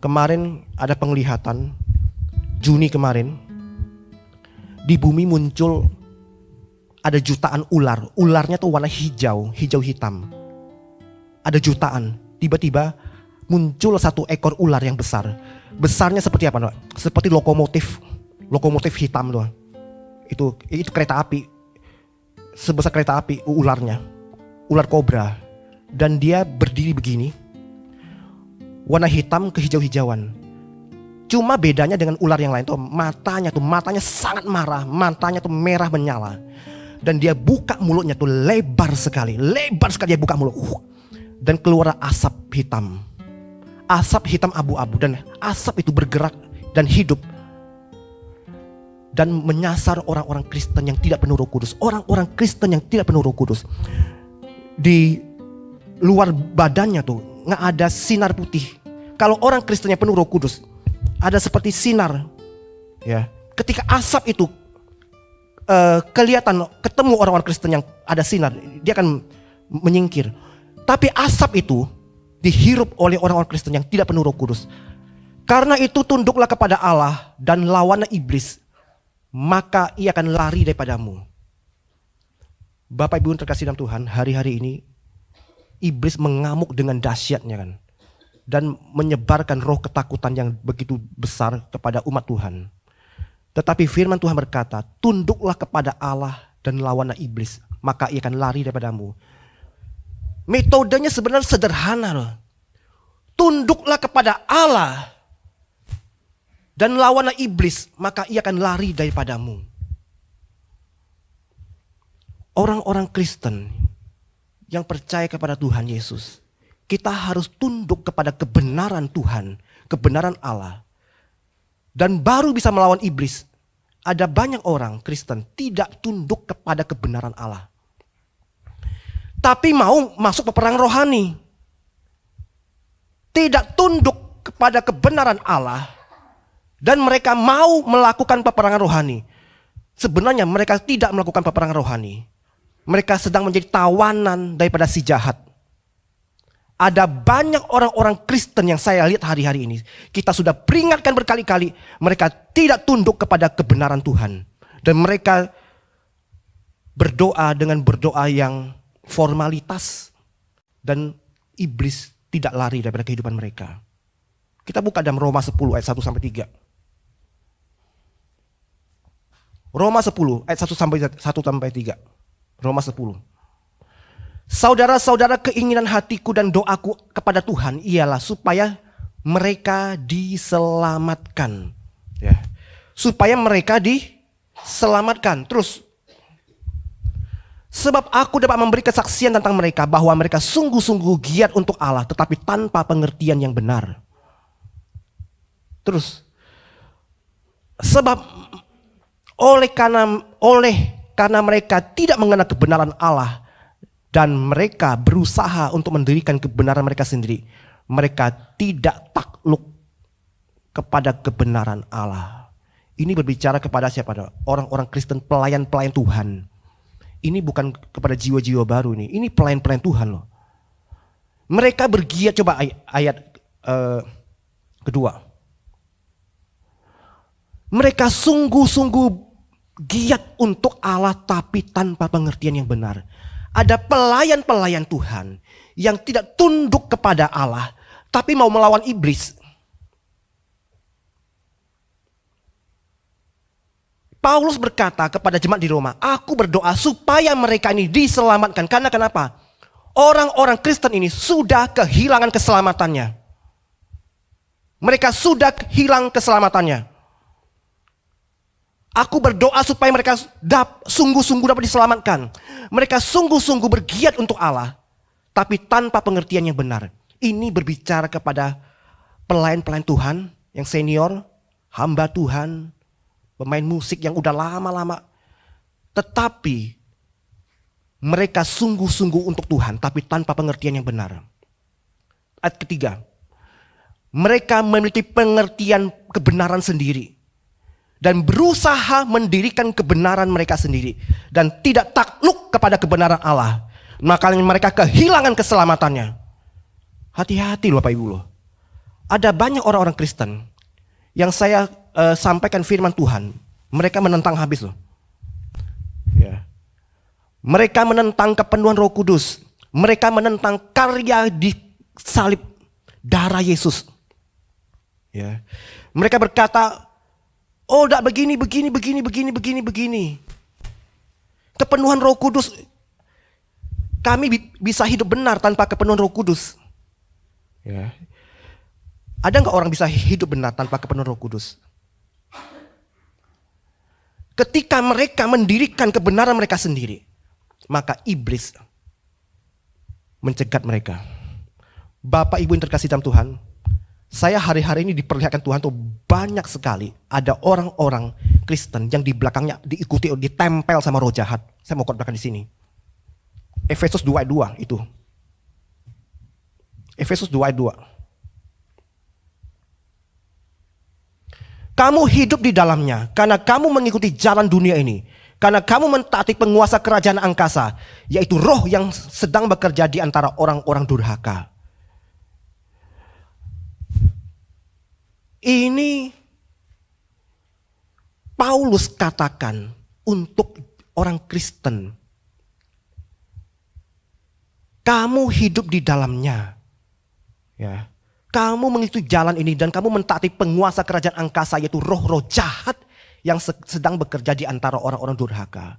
Kemarin ada penglihatan, Juni kemarin, di bumi muncul ada jutaan ular. Ularnya tuh warna hijau, hijau hitam. Ada jutaan. Tiba-tiba muncul satu ekor ular yang besar. Besarnya seperti apa, Pak? Seperti lokomotif hitam tuh. Itu kereta api. Sebesar kereta api ularnya. Ular kobra. Dan dia berdiri begini. Warna hitam kehijau-hijauan. Cuma bedanya dengan ular yang lain tuh matanya sangat marah, matanya tuh merah menyala. Dan dia buka mulutnya tuh lebar sekali dia buka mulut. Dan keluar asap hitam. Asap hitam abu-abu, dan asap itu bergerak dan hidup. Dan menyasar orang-orang Kristen yang tidak penuh Roh Kudus. Orang-orang Kristen yang tidak penuh Roh Kudus. Di luar badannya tuh nggak ada sinar putih. Kalau orang Kristen yang penuh Roh Kudus, ada seperti sinar. Ya, ketika asap itu kelihatan, ketemu orang-orang Kristen yang ada sinar, dia akan menyingkir. Tapi asap itu dihirup oleh orang-orang Kristen yang tidak penuh Roh Kudus. Karena itu tunduklah kepada Allah dan lawanlah iblis, maka ia akan lari daripadamu. Bapak Ibu yang terkasih dalam Tuhan, hari-hari ini iblis mengamuk dengan dahsyatnya kan, dan menyebarkan roh ketakutan yang begitu besar kepada umat Tuhan. Tetapi firman Tuhan berkata, tunduklah kepada Allah dan lawanlah iblis, maka ia akan lari daripadamu. Metodenya sebenarnya sederhana loh. Tunduklah kepada Allah dan lawanlah iblis, maka ia akan lari daripadamu. Orang-orang Kristen yang percaya kepada Tuhan Yesus, kita harus tunduk kepada kebenaran Tuhan, kebenaran Allah. Dan baru bisa melawan iblis. Ada banyak orang Kristen tidak tunduk kepada kebenaran Allah, tapi mau masuk peperangan rohani. Tidak tunduk kepada kebenaran Allah, dan mereka mau melakukan peperangan rohani. Sebenarnya mereka tidak melakukan peperangan rohani. Mereka sedang menjadi tawanan daripada si jahat. Ada banyak orang-orang Kristen yang saya lihat hari-hari ini. Kita sudah peringatkan berkali-kali. Mereka tidak tunduk kepada kebenaran Tuhan. Dan mereka berdoa dengan berdoa yang formalitas. Dan iblis tidak lari daripada kehidupan mereka. Kita buka dalam Roma 10 ayat 1-3. Roma 10 ayat 1-3. Roma 10. Saudara-saudara, keinginan hatiku dan doaku kepada Tuhan ialah supaya mereka diselamatkan. Ya. Supaya mereka diselamatkan. Terus. Sebab aku dapat memberi kesaksian tentang mereka bahwa mereka sungguh-sungguh giat untuk Allah, tetapi tanpa pengertian yang benar. Terus. Sebab karena mereka tidak mengenal kebenaran Allah dan mereka berusaha untuk mendirikan kebenaran mereka sendiri, mereka tidak takluk kepada kebenaran Allah. Ini berbicara kepada siapa? Orang-orang Kristen, pelayan-pelayan Tuhan. Ini bukan kepada jiwa-jiwa baru ini. Ini pelayan-pelayan Tuhan loh. Mereka bergiat, coba ayat kedua. Mereka sungguh-sungguh giat untuk Allah tapi tanpa pengertian yang benar. Ada pelayan-pelayan Tuhan yang tidak tunduk kepada Allah tapi mau melawan iblis. Paulus berkata kepada jemaat di Roma, aku berdoa supaya mereka ini diselamatkan. Karena kenapa? Orang-orang Kristen ini sudah kehilangan keselamatannya. Mereka sudah hilang keselamatannya. Aku berdoa supaya mereka sungguh-sungguh dapat diselamatkan. Mereka sungguh-sungguh bergiat untuk Allah, tapi tanpa pengertian yang benar. Ini berbicara kepada pelayan-pelayan Tuhan yang senior, hamba Tuhan, pemain musik yang udah lama-lama. Tetapi mereka sungguh-sungguh untuk Tuhan, tapi tanpa pengertian yang benar. Ayat ketiga, mereka memiliki pengertian kebenaran sendiri. Dan berusaha mendirikan kebenaran mereka sendiri. Dan tidak takluk kepada kebenaran Allah. Maka mereka kehilangan keselamatannya. Hati-hati loh Bapak Ibu loh. Ada banyak orang-orang Kristen yang saya sampaikan firman Tuhan, mereka menentang habis loh. Ya. Mereka menentang kepenuhan Roh Kudus. Mereka menentang karya di salib darah Yesus. Ya. Mereka berkata, oh tidak begini. Kepenuhan Roh Kudus, kami bisa hidup benar tanpa kepenuhan Roh Kudus. Ya. Ada nggak orang bisa hidup benar tanpa kepenuhan Roh Kudus? Ketika mereka mendirikan kebenaran mereka sendiri, maka iblis mencegat mereka. Bapak Ibu yang terkasih dalam Tuhan, saya hari-hari ini diperlihatkan Tuhan tuh banyak sekali ada orang-orang Kristen yang di belakangnya diikuti, ditempel sama roh jahat. Saya mau khotbahkan di sini. Efesus 2 ayat 2 itu. Efesus 2 ayat 2. Kamu hidup di dalamnya karena kamu mengikuti jalan dunia ini. Karena kamu mentaati penguasa kerajaan angkasa, yaitu roh yang sedang bekerja di antara orang-orang durhaka. Ini Paulus katakan untuk orang Kristen. Kamu hidup di dalamnya. Ya. Kamu mengikuti jalan ini dan kamu mentaati penguasa kerajaan angkasa, yaitu roh-roh jahat yang sedang bekerja di antara orang-orang durhaka.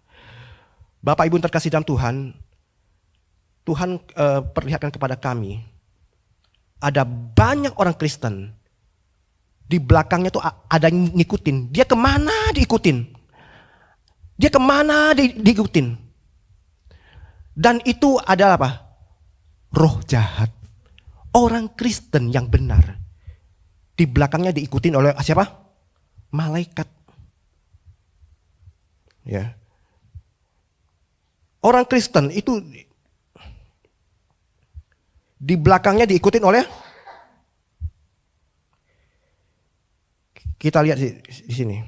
Bapak Ibu terkasih dalam Tuhan, Tuhan perlihatkan kepada kami, ada banyak orang Kristen, di belakangnya tuh ada yang ngikutin. Dia kemana diikutin. Dia kemana diikutin. Dan itu adalah apa? Roh jahat. Orang Kristen yang benar, di belakangnya diikutin oleh siapa? Malaikat. Ya. Orang Kristen itu di belakangnya diikutin oleh, kita lihat di sini.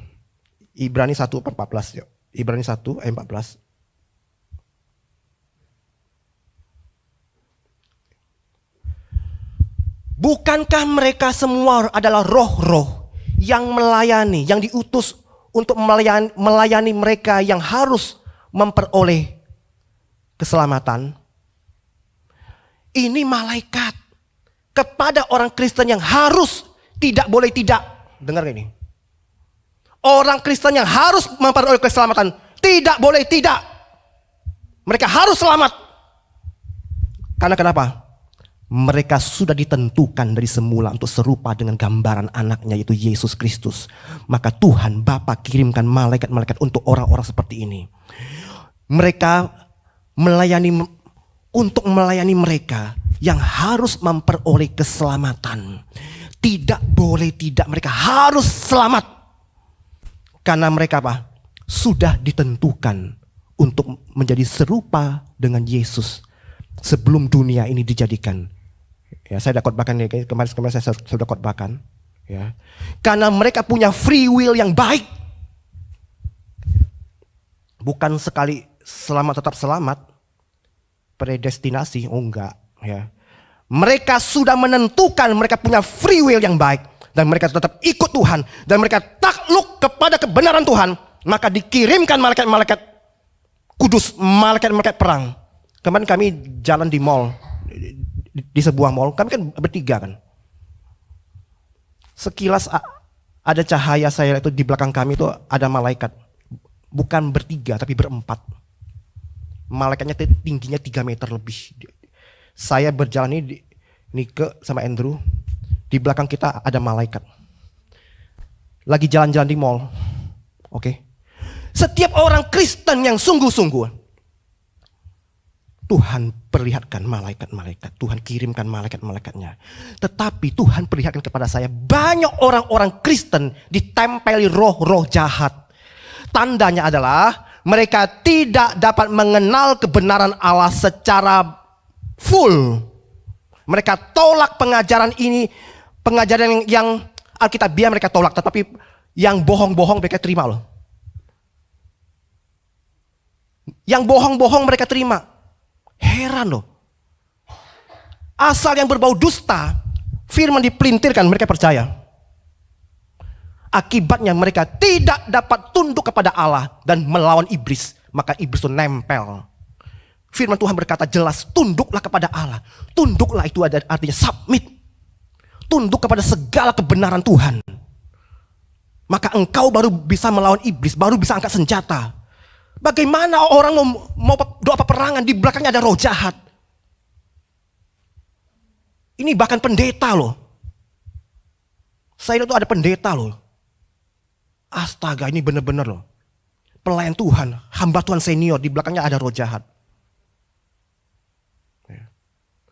Ibrani 1:14 yuk. Ibrani 1 ayat 14. Bukankah mereka semua adalah roh-roh yang melayani, yang diutus untuk melayani mereka yang harus memperoleh keselamatan? Ini malaikat kepada orang Kristen yang harus, tidak boleh tidak. Dengar ini. Orang Kristen yang harus memperoleh keselamatan, tidak boleh tidak. Mereka harus selamat. Karena kenapa? Mereka sudah ditentukan dari semula untuk serupa dengan gambaran anaknya, yaitu Yesus Kristus. Maka Tuhan Bapa kirimkan malaikat-malaikat untuk orang-orang seperti ini. Mereka untuk melayani mereka yang harus memperoleh keselamatan. Tidak boleh tidak, mereka harus selamat. Karena mereka apa? Sudah ditentukan untuk menjadi serupa dengan Yesus sebelum dunia ini dijadikan. Ya, saya sudah khotbahkan ya, kemarin saya sudah khotbahkan. Ya. Karena mereka punya free will yang baik. Bukan sekali selamat tetap selamat. Predestinasi, oh enggak. Ya. Mereka sudah menentukan mereka punya free will yang baik. Dan mereka tetap ikut Tuhan. Dan mereka takluk kepada kebenaran Tuhan. Maka dikirimkan malaikat-malaikat kudus, malaikat-malaikat perang. Kemarin kami jalan di mall. Di sebuah mall, kami kan bertiga kan. Sekilas ada cahaya, saya itu di belakang kami itu ada malaikat. Bukan bertiga tapi berempat. Malaikatnya tingginya 3 meter lebih. Saya berjalan ini Nike sama Andrew. Di belakang kita ada malaikat. Lagi jalan-jalan di mall. Oke. Setiap orang Kristen yang sungguh-sungguh, Tuhan perlihatkan malaikat-malaikat. Tuhan kirimkan malaikat-malaikatnya. Tetapi Tuhan perlihatkan kepada saya, banyak orang-orang Kristen ditempeli roh-roh jahat. Tandanya adalah mereka tidak dapat mengenal kebenaran Allah secara full. Mereka tolak pengajaran ini, pengajaran yang Alkitabiah mereka tolak. Tetapi yang bohong-bohong mereka terima loh. Yang bohong-bohong mereka terima. Heran loh. Asal yang berbau dusta, Firman dipelintirkan, mereka percaya. Akibatnya mereka tidak dapat tunduk kepada Allah dan melawan iblis. Maka iblis itu nempel. Firman Tuhan berkata jelas, tunduklah kepada Allah. Tunduklah itu artinya submit. Tunduk kepada segala kebenaran Tuhan. Maka engkau baru bisa melawan iblis, baru bisa angkat senjata. Bagaimana orang mau doa peperangan, di belakangnya ada roh jahat. Ini bahkan pendeta loh. Saya itu ada pendeta loh. Astaga, ini benar-benar loh. Pelayan Tuhan, hamba Tuhan senior, di belakangnya ada roh jahat.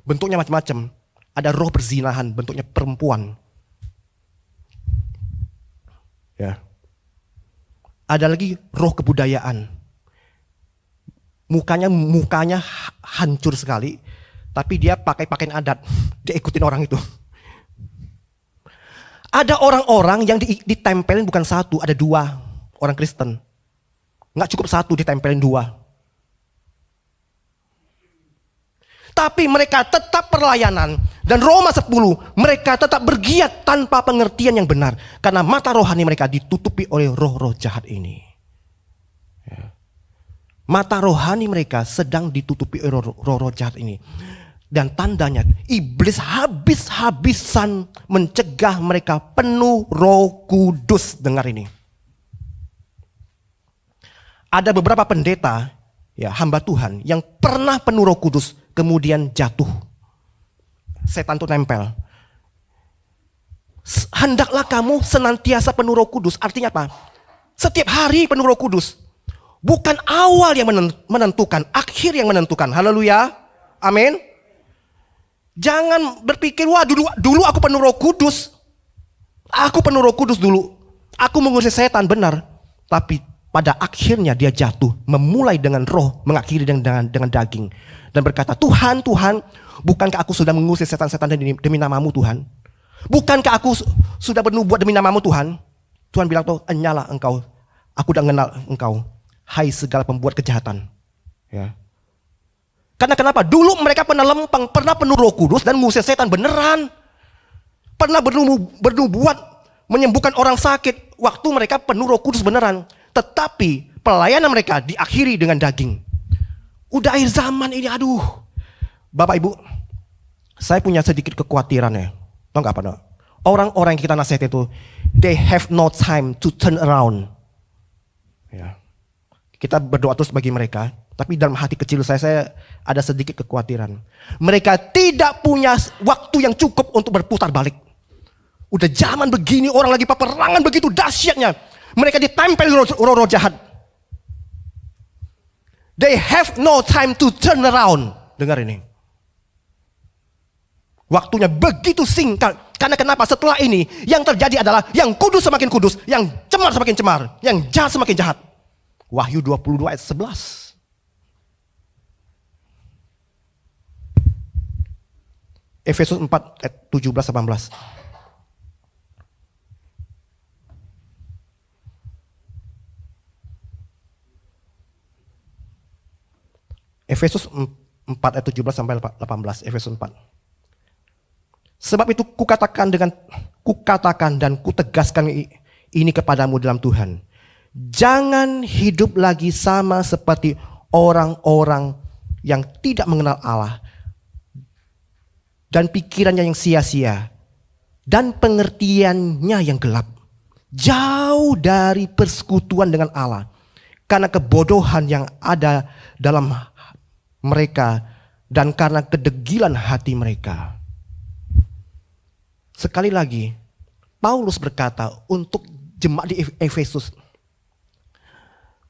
Bentuknya macam-macam. Ada roh perzinahan, bentuknya perempuan. Ya. Ada lagi roh kebudayaan. Mukanya hancur sekali, tapi dia pakai pakaian adat. Dia ikutin orang itu. Ada orang-orang yang ditempelin bukan satu, ada dua orang Kristen. Nggak cukup satu, ditempelin dua. Tapi mereka tetap perlayanan. Dan Roma 10, mereka tetap bergiat tanpa pengertian yang benar. Karena mata rohani mereka ditutupi oleh roh-roh jahat ini. Ya. Mata rohani mereka sedang ditutupi oleh roh-roh jahat ini. Dan tandanya iblis habis-habisan mencegah mereka penuh Roh Kudus. Dengar ini. Ada beberapa pendeta, ya hamba Tuhan yang pernah penuh Roh Kudus kemudian jatuh. Setan itu nempel. Hendaklah kamu senantiasa penuh Roh Kudus. Artinya apa? Setiap hari penuh Roh Kudus. Bukan awal yang menentukan, akhir yang menentukan. Haleluya. Amin. Jangan berpikir, wah dulu aku penuh Roh Kudus. Aku penuh Roh Kudus dulu. Aku mengusir setan, benar. Tapi pada akhirnya dia jatuh. Memulai dengan roh, mengakhiri dengan daging. Dan berkata, Tuhan, bukankah aku sudah mengusir setan-setan demi namamu Tuhan? Bukankah aku sudah bernubuat demi namamu Tuhan? Tuhan bilang tuh, enyalah engkau. Aku udah kenal engkau. Hai segala pembuat kejahatan. Ya. Karena kenapa? Dulu mereka pernah lempeng, pernah penuh Roh Kudus dan mengusir setan beneran. Pernah bernubuat, menyembuhkan orang sakit. Waktu mereka penuh Roh Kudus beneran. Tetapi pelayanan mereka diakhiri dengan daging. Udah akhir zaman ini, aduh. Bapak Ibu, saya punya sedikit kekhawatiran ya. Tahu gak apa? Orang-orang yang kita nasihat itu, they have no time to turn around. Ya. Kita berdoa terus bagi mereka. Tapi dalam hati kecil saya ada sedikit kekhawatiran. Mereka tidak punya waktu yang cukup untuk berputar balik. Udah zaman begini, orang lagi peperangan begitu dahsyatnya. Mereka ditempel roh-roh jahat. They have no time to turn around. Dengar ini. Waktunya begitu singkat. Karena kenapa? Setelah ini yang terjadi adalah yang kudus semakin kudus, yang cemar semakin cemar, yang jahat semakin jahat. Wahyu 22 ayat 11. Efesus 4 ayat 17-18. Efesus 4 ayat 17-18. Efesus 4. Sebab itu kukatakan dan kutegaskan ini kepadamu dalam Tuhan. Jangan hidup lagi sama seperti orang-orang yang tidak mengenal Allah. Dan pikirannya yang sia-sia. Dan pengertiannya yang gelap. Jauh dari persekutuan dengan Allah. Karena kebodohan yang ada dalam mereka. Dan karena kedegilan hati mereka. Sekali lagi, Paulus berkata untuk jemaat di Efesus.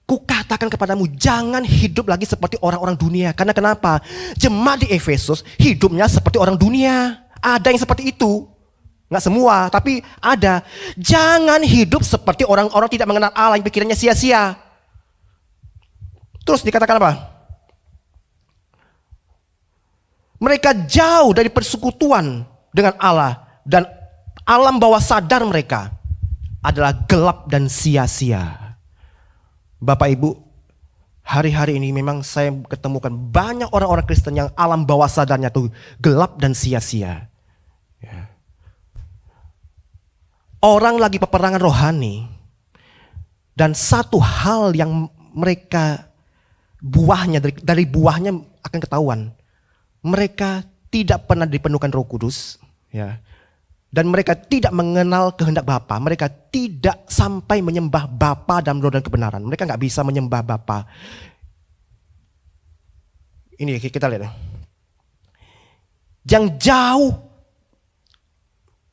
Kukatakan kepadamu, jangan hidup lagi seperti orang-orang dunia. Karena kenapa? Jemaat di Efesus hidupnya seperti orang dunia. Ada yang seperti itu. Nggak semua, tapi ada. Jangan hidup seperti orang-orang tidak mengenal Allah yang pikirannya sia-sia. Terus dikatakan apa? Mereka jauh dari persekutuan dengan Allah. Dan alam bawah sadar mereka adalah gelap dan sia-sia. Bapak Ibu, hari-hari ini memang saya ketemukan banyak orang-orang Kristen yang alam bawah sadarnya tuh gelap dan sia-sia. Ya. orang lagi peperangan rohani. Dan satu hal yang mereka buahnya, dari buahnya akan ketahuan. Mereka tidak pernah dipenuhkan Roh Kudus. Ya. Dan mereka tidak mengenal kehendak Bapa. Mereka tidak sampai menyembah Bapa dalam roh dan kebenaran. Mereka nggak bisa menyembah Bapa. Ini kita lihat. Yang jauh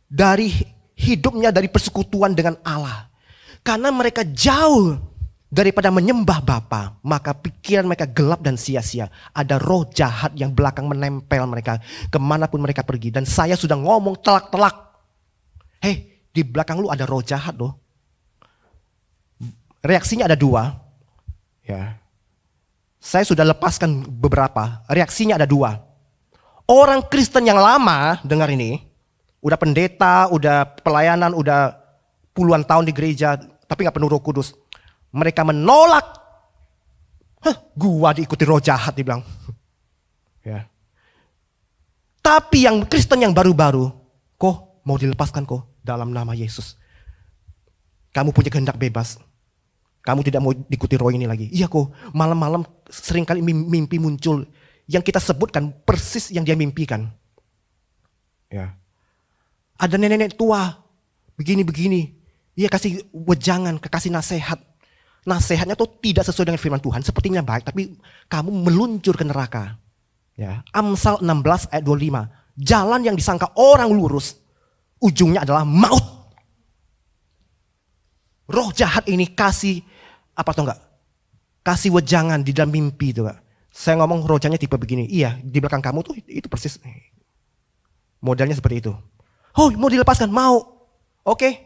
dari hidupnya, dari persekutuan dengan Allah. Karena mereka jauh daripada menyembah Bapa, maka pikiran mereka gelap dan sia-sia. Ada roh jahat yang belakang menempel mereka kemanapun mereka pergi. Dan saya sudah ngomong telak-telak. Hei, di belakang lu ada roh jahat loh. Reaksinya ada dua. Ya. Saya sudah lepaskan beberapa. Reaksinya ada dua. Orang Kristen yang lama, dengar ini. Udah pendeta, udah pelayanan, udah puluhan tahun di gereja, tapi gak penuh Roh Kudus. Mereka menolak. Gua diikuti roh jahat, dibilang. Ya. Tapi yang Kristen yang baru-baru, kok mau dilepaskan kok dalam nama Yesus. Kamu punya kehendak bebas. Kamu tidak mau diikuti roh ini lagi. Iya kok, malam-malam seringkali mimpi muncul. Yang kita sebutkan persis yang dia mimpikan. Ya. Ada nenek-nenek tua, begini-begini. Dia kasih wejangan, kasih nasihat. Nasihatnya tuh tidak sesuai dengan firman Tuhan. Sepertinya baik, tapi kamu meluncur ke neraka. Ya. Amsal 16 ayat 25. Jalan yang disangka orang lurus, ujungnya adalah maut. Roh jahat ini kasih, apa tuh enggak? Kasih wejangan di dalam mimpi itu enggak. Saya ngomong roh jahatnya tipe begini. Iya, di belakang kamu tuh itu persis. Modelnya seperti itu. Oh, mau dilepaskan? Mau. Oke.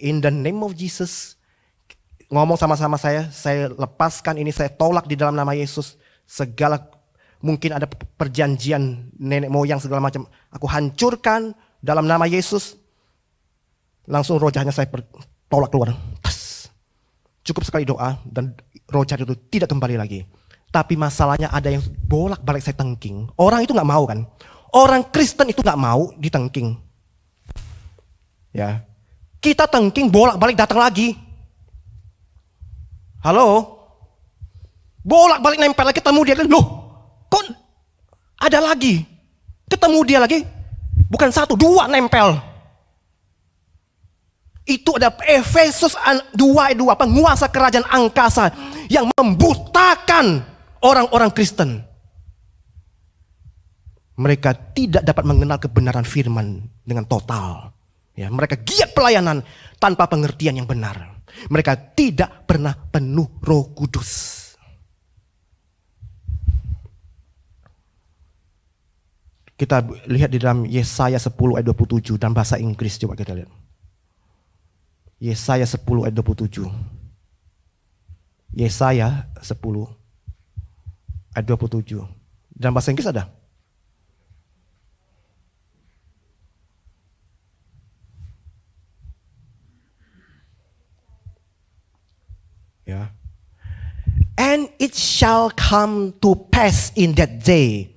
In the name of Jesus. Ngomong sama-sama saya lepaskan ini, saya tolak di dalam nama Yesus. Segala mungkin ada perjanjian nenek moyang segala macam. Aku hancurkan dalam nama Yesus. Langsung roh jahatnya saya tolak keluar. Tas. Cukup sekali doa dan roh jahat itu tidak kembali lagi. Tapi masalahnya ada yang bolak-balik saya tengking. Orang itu gak mau kan. Orang Kristen itu gak mau ditengking. Ya. Kita tengking bolak-balik datang lagi. Halo? Bolak-balik nempel lagi, ketemu dia. Loh, kok ada lagi? Ketemu dia lagi. Bukan satu, dua nempel. Itu ada Efesus 2 ayat 2. Penguasa kerajaan angkasa yang membutakan orang-orang Kristen. Mereka tidak dapat mengenal kebenaran firman dengan total. Ya, mereka giat pelayanan tanpa pengertian yang benar. Mereka tidak pernah penuh Roh Kudus. Kita lihat di dalam Yesaya 10 ayat 27 dalam bahasa Inggris, coba kita lihat. Yesaya 10 ayat 27. Yesaya 10 ayat 27. Dalam bahasa Inggris ada? Ya. And it shall come to pass in that day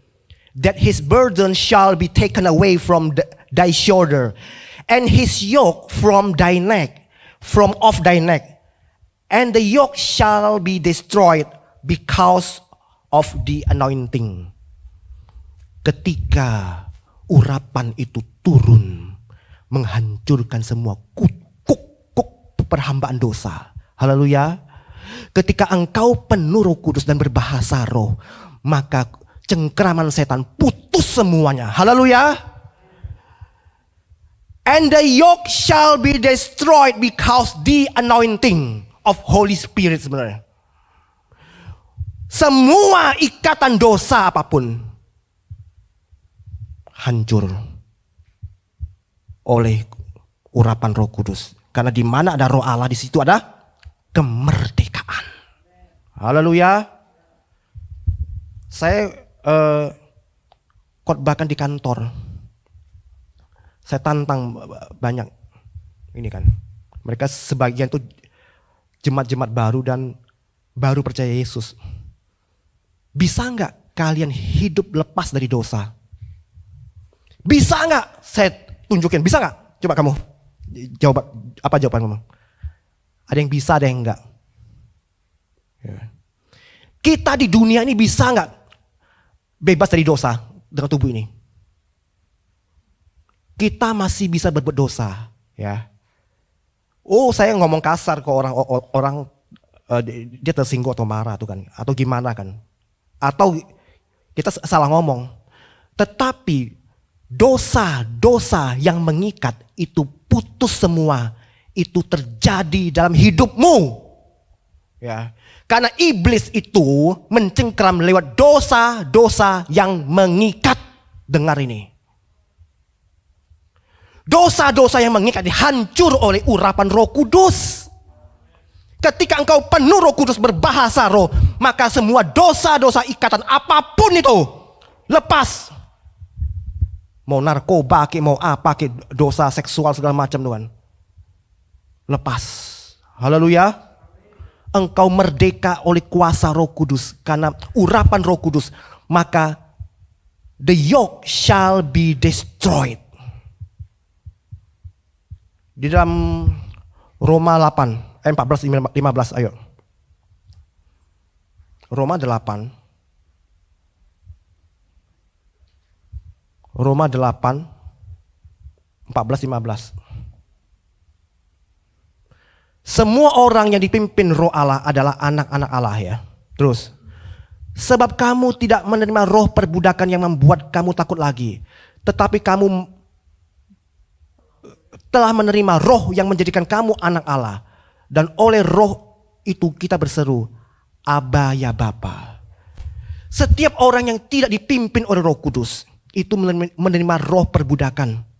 that his burden shall be taken away from thy shoulder, and his yoke from thy neck, from off thy neck, and the yoke shall be destroyed because of the anointing. Ketika urapan itu turun, menghancurkan semua kuk perhambaan dosa. Haleluya. Ketika engkau penuh Roh Kudus dan berbahasa roh, maka cengkraman setan putus semuanya. Haleluya. And the yoke shall be destroyed because the anointing of Holy Spirit sebenarnya. Semua ikatan dosa apapun hancur oleh urapan Roh Kudus. Karena di mana ada Roh Allah, di situ ada kemerdekaan. Haleluya. Saya khotbahkan di kantor. Saya tantang banyak ini kan. Mereka sebagian tuh jemaat-jemaat baru dan baru percaya Yesus. Bisa nggak kalian hidup lepas dari dosa? Bisa nggak? Saya tunjukin. Bisa nggak? Coba kamu Jawab apa jawabanmu? Ada yang bisa, ada yang enggak. Ya. Kita di dunia ini bisa enggak bebas dari dosa dengan tubuh ini? Kita masih bisa berbuat dosa, ya. Oh, saya ngomong kasar ke orang dia tersinggung atau marah tuh kan, atau gimana kan? Atau kita salah ngomong. Tetapi dosa-dosa yang mengikat itu putus semua. Itu terjadi dalam hidupmu. Ya. Karena iblis itu mencengkram lewat dosa-dosa yang mengikat. Dengar ini. Dosa-dosa yang mengikat dihancur oleh urapan Roh Kudus. Ketika engkau penuh Roh Kudus berbahasa roh, maka semua dosa-dosa ikatan apapun itu lepas. Mau narkoba, mau apa, dosa seksual segala macam Tuhan. Lepas. Haleluya. Engkau merdeka oleh kuasa Roh Kudus karena urapan Roh Kudus, maka the yoke shall be destroyed. Di dalam Roma 8 14-15 ayo. Roma 8 14-15. Semua orang yang dipimpin Roh Allah adalah anak-anak Allah ya. Terus. Sebab kamu tidak menerima roh perbudakan yang membuat kamu takut lagi. Tetapi kamu telah menerima roh yang menjadikan kamu anak Allah. Dan oleh roh itu kita berseru, Aba ya Bapa. Setiap orang yang tidak dipimpin oleh Roh Kudus itu menerima roh perbudakan.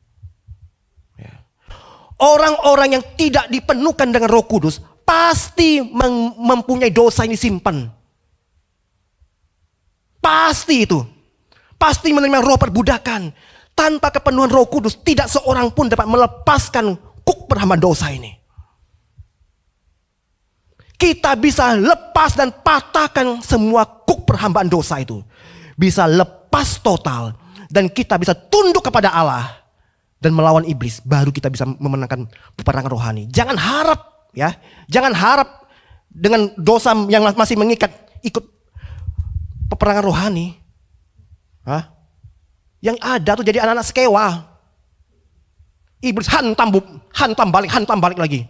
Orang-orang yang tidak dipenuhkan dengan Roh Kudus pasti mempunyai dosa yang disimpan. Pasti itu. Pasti menerima roh perbudakan. Tanpa kepenuhan Roh Kudus tidak seorang pun dapat melepaskan kuk perhambaan dosa ini. Kita bisa lepas dan patahkan semua kuk perhambaan dosa itu. Bisa lepas total. Dan kita bisa tunduk kepada Allah. Dan melawan iblis. Baru kita bisa memenangkan peperangan rohani. Jangan harap ya. Jangan harap dengan dosa yang masih mengikat ikut peperangan rohani. Hah? Yang ada tuh jadi anak-anak sekewa. Iblis hantam balik lagi.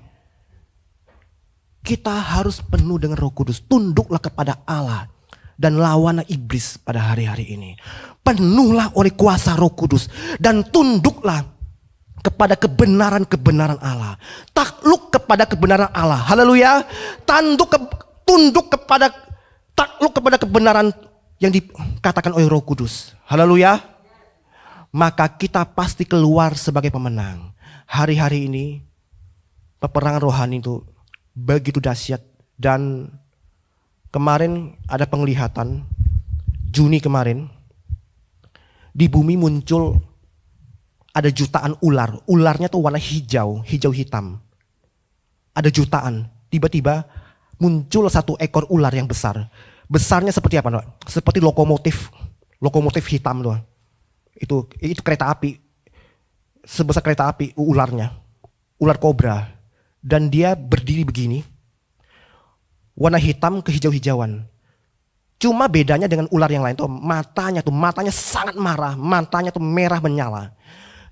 Kita harus penuh dengan Roh Kudus. Tunduklah kepada Allah. Dan lawanlah iblis pada hari-hari ini. Penuhlah oleh kuasa Roh Kudus. Dan tunduklah kepada kebenaran-kebenaran Allah. Takluk kepada kebenaran Allah. Haleluya. Takluk kepada kebenaran yang dikatakan oleh Roh Kudus. Haleluya. Maka kita pasti keluar sebagai pemenang. Hari-hari ini peperangan rohani itu begitu dahsyat. Dan kemarin ada penglihatan, Juni kemarin, di bumi muncul ada jutaan ular. Ularnya tuh warna hijau hitam. Ada jutaan. Tiba-tiba muncul satu ekor ular yang besar. Besarnya seperti apa? Seperti lokomotif hitam tuh. Itu kereta api. Sebesar kereta api ularnya. Ular kobra. Dan dia berdiri begini. Warna hitam kehijau-hijauan. Cuma bedanya dengan ular yang lain tuh matanya sangat marah. Matanya tuh merah menyala.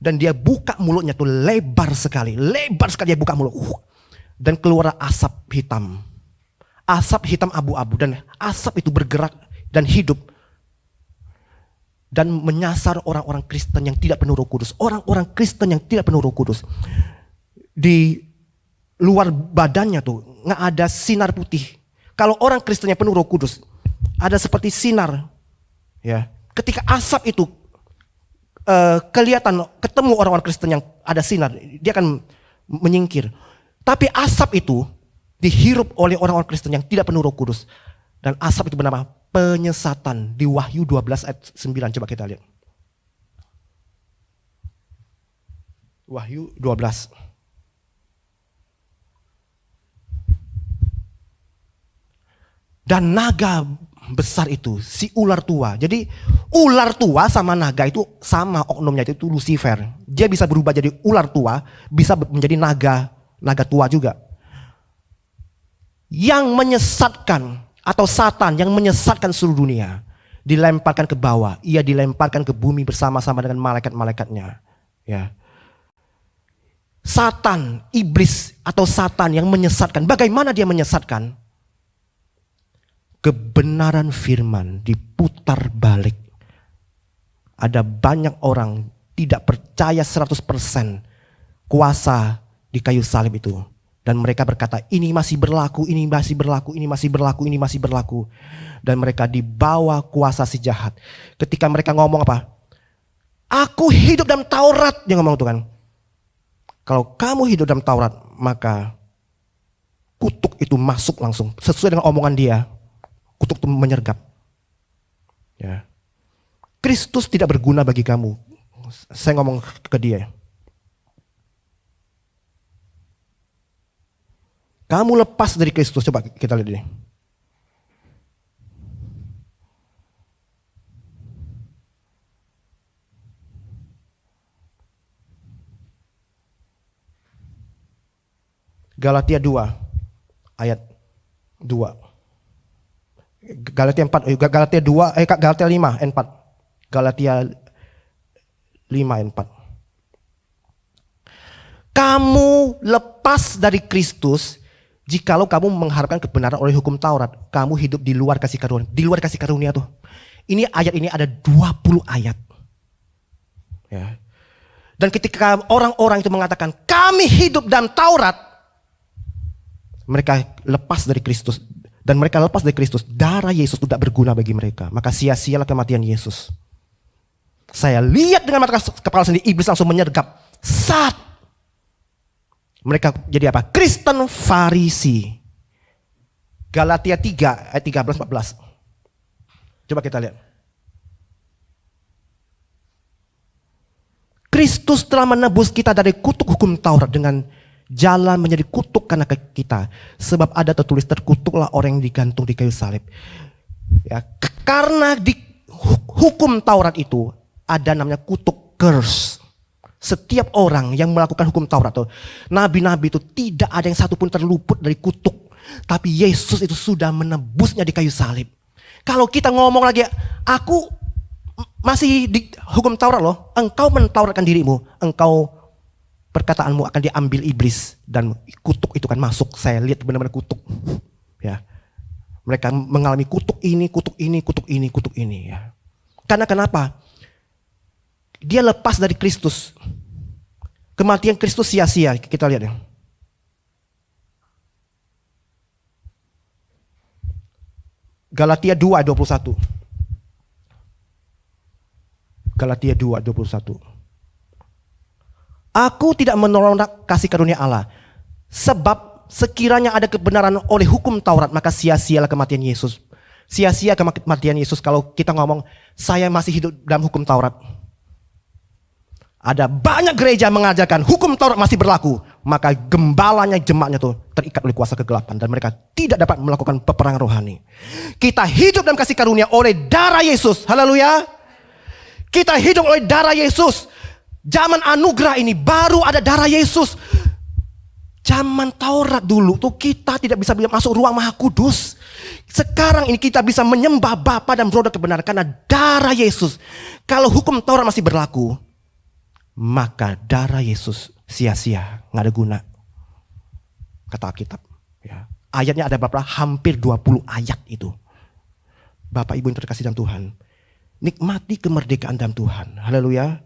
Dan dia buka mulutnya tuh lebar sekali dia buka mulut. Dan keluar asap hitam. Asap hitam abu-abu. Dan asap itu bergerak dan hidup. Dan menyasar orang-orang Kristen yang tidak penuh Roh Kudus. Orang-orang Kristen yang tidak penuh Roh Kudus. Di luar badannya tuh nggak ada sinar putih. Kalau orang Kristen yang penuh Roh Kudus, ada seperti sinar. Ya, ketika asap itu kelihatan, ketemu orang-orang Kristen yang ada sinar, dia akan menyingkir. Tapi asap itu dihirup oleh orang-orang Kristen yang tidak penuh Roh Kudus. Dan asap itu bernama penyesatan. Di Wahyu 12 ayat 9. Coba kita lihat. Wahyu 12. Dan naga besar itu, si ular tua. Jadi ular tua sama naga itu sama oknumnya, itu Lucifer. Dia bisa berubah jadi ular tua, bisa menjadi naga tua juga. Yang menyesatkan atau Satan yang menyesatkan seluruh dunia dilemparkan ke bawah, ia dilemparkan ke bumi bersama-sama dengan malaikat-malaikatnya. Ya. Satan, iblis atau Satan yang menyesatkan. Bagaimana dia menyesatkan? Kebenaran firman diputar balik. Ada banyak orang tidak percaya 100% kuasa di kayu salib itu. Dan mereka berkata, ini masih berlaku, ini masih berlaku, ini masih berlaku, ini masih berlaku. Dan mereka dibawa kuasa si jahat. Ketika mereka ngomong apa? Aku hidup dalam Taurat. Dia ngomong itu kan. Kalau kamu hidup dalam Taurat, maka kutuk itu masuk langsung. Sesuai dengan omongan dia. Kutuk itu menyergap. Ya. Kristus tidak berguna bagi kamu. Saya ngomong ke dia. Kamu lepas dari Kristus. Coba kita lihat ini. Galatia 2 ayat 2. Galatia 4, Galatia 2, Galatia 5 ayat 4. Galatia 5 ayat 4. Kamu lepas dari Kristus jikalau kamu mengharapkan kebenaran oleh hukum Taurat. Kamu hidup di luar kasih karunia. Di luar kasih karunia tuh. Ini ayat ini ada 20 ayat. Ya. Dan ketika orang-orang itu mengatakan kami hidup dalam Taurat, mereka lepas dari Kristus. Dan mereka lepas dari Kristus. Darah Yesus tidak berguna bagi mereka. Maka sia-sialah kematian Yesus. Saya lihat dengan mata kepala sendiri. Iblis langsung menyergap. Sat. Mereka jadi apa? Kristen Farisi. Galatia 3 ayat 13-14. Coba kita lihat. Kristus telah menebus kita dari kutuk hukum Taurat dengan jalan menjadi kutuk karena kita. Sebab ada tertulis, terkutuklah orang yang digantung di kayu salib. Ya, karena di hukum Taurat itu ada namanya kutuk, curse. Setiap orang yang melakukan hukum Taurat itu, nabi-nabi itu tidak ada yang satu pun terluput dari kutuk. Tapi Yesus itu sudah menebusnya di kayu salib. Kalau kita ngomong lagi, aku masih di hukum Taurat loh. Engkau mentauratkan dirimu. Engkau perkataanmu akan diambil iblis dan kutuk itu kan masuk. Saya lihat benar-benar kutuk. Ya. Mereka mengalami kutuk ini, kutuk ini, kutuk ini, kutuk ini. Ya. Karena kenapa? Dia lepas dari Kristus. Kematian Kristus sia-sia. Kita lihat ya. Galatia 2 ayat 21. Galatia 2 ayat 21. Aku tidak menolak kasih karunia Allah. Sebab sekiranya ada kebenaran oleh hukum Taurat, maka sia-sialah kematian Yesus. Sia-sia kematian Yesus kalau kita ngomong, saya masih hidup dalam hukum Taurat. Ada banyak gereja mengajarkan hukum Taurat masih berlaku. Maka gembalanya, jemaatnya tuh terikat oleh kuasa kegelapan. Dan mereka tidak dapat melakukan peperangan rohani. Kita hidup dalam kasih karunia oleh darah Yesus. Haleluya. Kita hidup oleh darah Yesus. Zaman anugerah ini baru ada darah Yesus. Zaman Taurat dulu tuh kita tidak bisa masuk ruang Maha Kudus. Sekarang ini kita bisa menyembah Bapa dan Roh kebenaran karena darah Yesus. Kalau hukum Taurat masih berlaku, maka darah Yesus sia-sia, nggak ada guna. Kata Alkitab. Ya. Ayatnya ada berapa? Hampir 20 ayat itu. Bapak Ibu yang terkasih dalam Tuhan, nikmati kemerdekaan dalam Tuhan. Haleluya.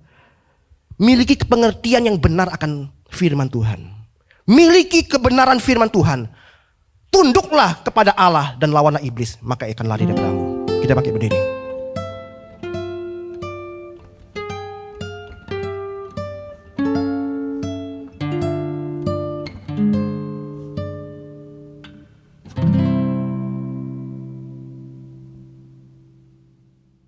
Miliki pengertian yang benar akan firman Tuhan. Miliki kebenaran firman Tuhan. Tunduklah kepada Allah dan lawanlah iblis, maka akan lari daripadamu. Kita bangkit berdiri.